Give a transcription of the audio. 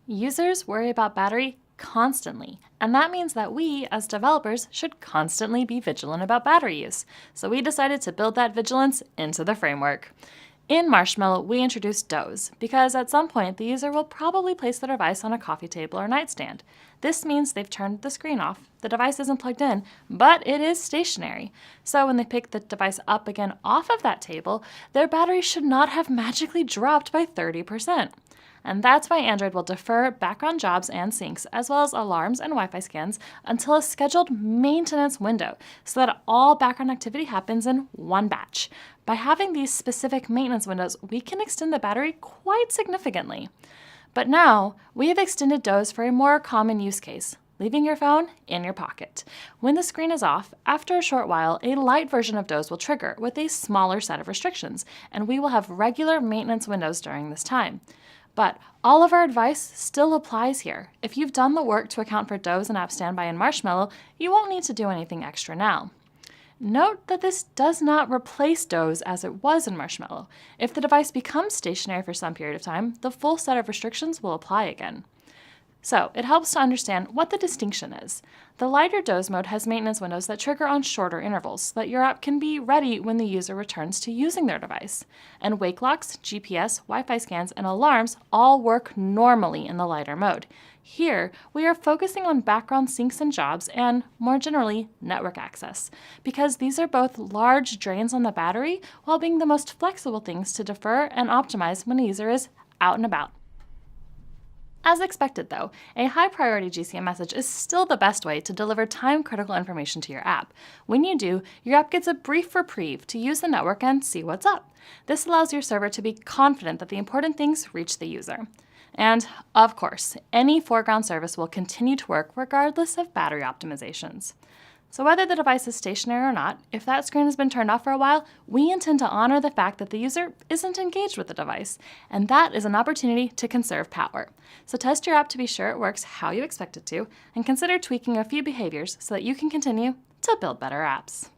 Users worry about battery constantly, and that means that we, as developers, should constantly be vigilant about battery use. So we decided to build that vigilance into the framework. In Marshmallow, we introduced Doze, because at some point the user will probably place their device on a coffee table or nightstand. This means they've turned the screen off, the device isn't plugged in, but it is stationary. So when they pick the device up again off of that table, their battery should not have magically dropped by 30%. And that's why Android will defer background jobs and syncs, as well as alarms and Wi-Fi scans, until a scheduled maintenance window, so that all background activity happens in one batch. By having these specific maintenance windows, we can extend the battery quite significantly. But now, we have extended Doze for a more common use case: leaving your phone in your pocket. When the screen is off, after a short while, a light version of Doze will trigger with a smaller set of restrictions, and we will have regular maintenance windows during this time. But all of our advice still applies here. If you've done the work to account for Doze and App Standby in Marshmallow, you won't need to do anything extra now. Note that this does not replace Doze as it was in Marshmallow. If the device becomes stationary for some period of time, the full set of restrictions will apply again. So it helps to understand what the distinction is. The lighter Doze mode has maintenance windows that trigger on shorter intervals so that your app can be ready when the user returns to using their device. And wake locks, GPS, Wi-Fi scans, and alarms all work normally in the lighter mode. Here, we are focusing on background syncs and jobs and, more generally, network access, because these are both large drains on the battery while being the most flexible things to defer and optimize when a user is out and about. As expected though, a high priority GCM message is still the best way to deliver time-critical information to your app. When you do, your app gets a brief reprieve to use the network and see what's up. This allows your server to be confident that the important things reach the user. And, of course, any foreground service will continue to work regardless of battery optimizations. So whether the device is stationary or not, if that screen has been turned off for a while, we intend to honor the fact that the user isn't engaged with the device, and that is an opportunity to conserve power. So test your app to be sure it works how you expect it to, and consider tweaking a few behaviors so that you can continue to build better apps.